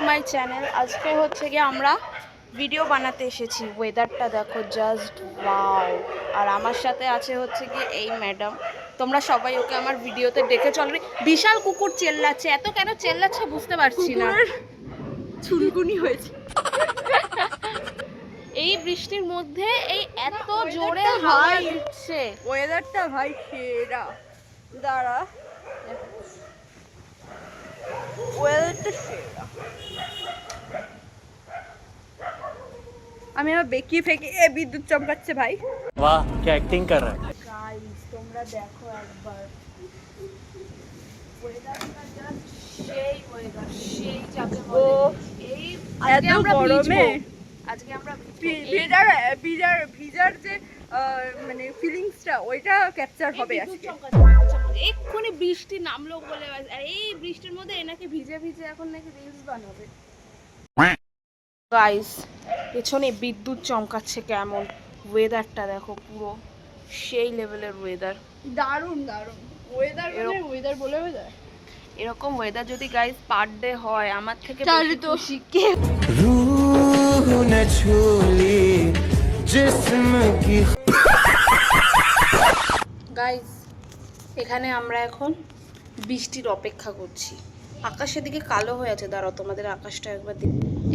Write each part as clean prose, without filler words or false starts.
My channel. আজকে হচ্ছে গিয়ে আমরা ভিডিও বানাতে এসেছি। ওয়েদারটা দেখো জাস্ট ওয়াও। আর আমার সাথে আছে হচ্ছে গিয়ে এই ম্যাডাম। তোমরা সবাই ওকে আমার ভিডিওতে দেখেছো অলরেডি। বিশাল কুকুর চেল্লাচ্ছে, এত কেন চেল্লাচ্ছে বুঝতে পারছি না। চুলকুনি হয়েছে এই বৃষ্টির মধ্যে এই এত জোরে হাওয়া দিচ্ছে। ওয়েদারটা ভাই সেরা। দাঁড়া, ওয়েদারটা সেরা। আমি আমার বেঁকিয়ে ফেঁকে বিদ্যুৎ চমকাচ্ছে ভাই। वाह क्या एक्टिंग कर रहा है। গাইস তোমরা দেখো একবার, ওয়েদারটা জাস্ট সেই ওয়েদার, সেই যাকে বলে। এই আজকে আমরা গরমে আজকে আমরা ভিজার যে মানে ফিলিংসটা ওইটা ক্যাপচার হবে আজকে। এক্ষুনি বৃষ্টি নামলো বলে, আর এই বৃষ্টির মধ্যে এনাকে ভিজে ভিজে এখন নাকি রিলস বানাবে। গাইস পেছনে বিদ্যুৎ চমকাচ্ছে, কেমন ওয়েদারটা দেখো, পুরো সেই লেভেলের ওয়েদার। দারুণ দারুণ ওয়েদার, মানে ওয়েদার বলে ওয়েদার। এরকম ওয়েদার যদি গাইস পার ডে হয় আমার থেকে তাহলে বেশি তো খুশি কে। रूह न छूली जिस्म की। গাইস এখানে আমরা এখন বৃষ্টির অপেক্ষা করছি। আকাশের দিকে কালো হয়ে আছে, দাঁড়াও তোমাদের আকাশটা একবার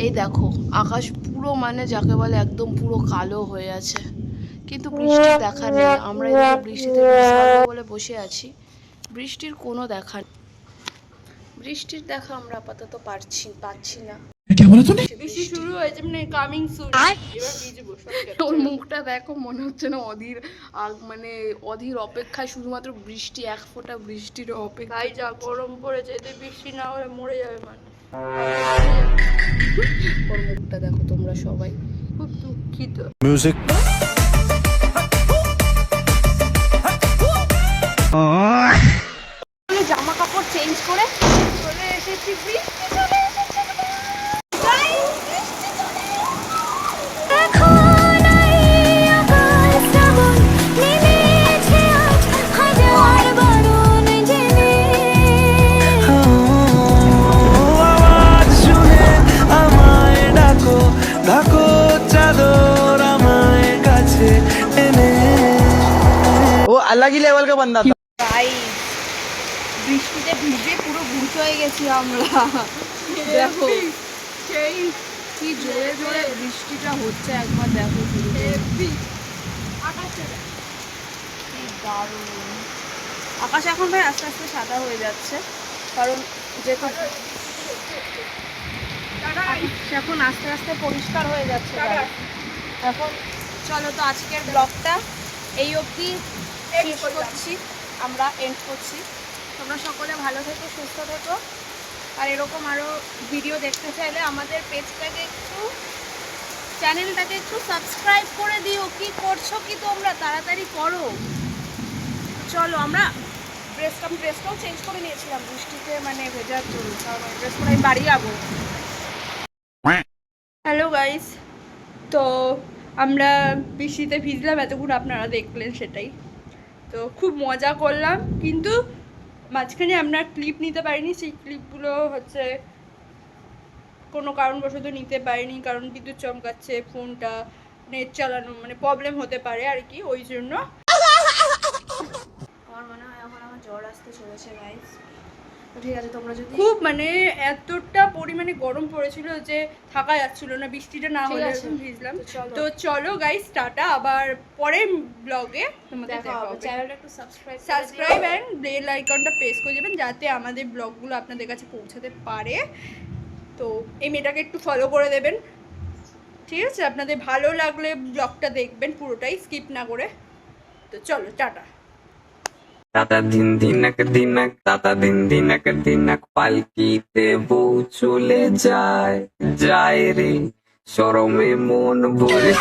এই দেখো, আকাশ পুরো মানে যাকে বলে একদম পুরো কালো হয়ে আছে, কিন্তু বৃষ্টির দেখা নেই। আমরা এদিকে বৃষ্টিতে ভিজবো বলে বসে আছি, বৃষ্টির কোনো দেখা নেই। বৃষ্টির দেখা আমরা আপাতত পাচ্ছি না। বৃষ্টি শুরু হয়েছে, মানে কামিং সুন। এবার ভিজবো ওর মুখটা দেখো, মনে হচ্ছে না অধীর মানে অধীর অপেক্ষায়, শুধুমাত্র বৃষ্টি, এক ফোঁটা বৃষ্টির অপেক্ষা। ভাই যা গরম পড়েছে, এতে বৃষ্টি না হলে মরে যাবে মানুষ। ওর মুখটা দেখো তোমরা সবাই। খুব দুঃখিত। म्यूजिक জামা কাপড় চেঞ্জ করে চলে এসেছি, বৃষ্টি চলে এসেছে। आवाज শুনে আমায় ডাকো ডাকো চাদর আমায় কাছে এনে। वो अलग ही लेवल का बंदा था। গাইস বৃষ্টিতে ভিজে পুরো ভূত হয়ে গেছি আমরা। দেখো সেই কি জোরে জোরে বৃষ্টিটা হচ্ছে, একবার দেখো শুধু। আকাশটা কি দারুণ। আকাশ এখন ভাই আস্তে আস্তে সাদা হয়ে যাচ্ছে, কারণ যেহেতু এখন আস্তে আস্তে পরিষ্কার হয়ে যাচ্ছে। এখন চলো তো আজকের ব্লগটা এই অবধি শেষ করছি, আমরা এন্ড করছি। তোমরা সকলে ভালো থেকো, সুস্থ থেকো, আর এরকম আরও ভিডিও দেখতে চাইলে আমাদের পেজটাকে একটু, চ্যানেলটাকে একটু সাবস্ক্রাইব করে দিও। কি করছো কি তোমরা, তাড়াতাড়ি করো। চলো আমরা ড্রেসটাও চেঞ্জ করে নিয়েছিলাম বৃষ্টিতে মানে ভেজার জন্য, কারণ ওই ড্রেস পরে আমি বাড়ি যাবো। হ্যালো গাইস, তো আমরা বৃষ্টিতে ভিজলাম, এতক্ষণ আপনারা দেখলেন সেটাই। তো খুব মজা করলাম, কিন্তু মাঝখানে আমরা ক্লিপ নিতে পারিনি। সেই ক্লিপগুলো হচ্ছে কোনো কারণবশত নিতে পারিনি, কারণ বিদ্যুৎ চমকাচ্ছে, ফোনটা নেট চালানো মানে প্রবলেম হতে পারে আর কি, ওই জন্য। আমার মনে হয় এখন আমার জ্বর আসতে চলেছে গাইস। তো ঠিক আছে, তোমরা যদি খুব মানে এতটা পরিমাণে গরম পড়েছিল যে থাকা যাচ্ছিল না, বৃষ্টিটা না ঠিক হলে আছে, ভিজলাম। চলো। তো চলো গাইস, টাটা, আবার পরের ব্লগে তোমাদের দেখা হবে। চ্যানেলটা একটু সাবস্ক্রাইব অ্যান্ড বেল আইকনটা প্রেস করে যাবেন, যাতে আমাদের ব্লগগুলো আপনাদের কাছে পৌঁছাতে পারে। তো এই মেয়েটাকে একটু ফলো করে দেবেন, ঠিক আছে? আপনাদের ভালো লাগলে ব্লগটা দেখবেন পুরোটাই, স্কিপ না করে। তো চলো tata. Tata din dinak dinak, tata din dinak dinak, পালকিতে বউ চলে যায় যায় রে, শরমে মন ভরে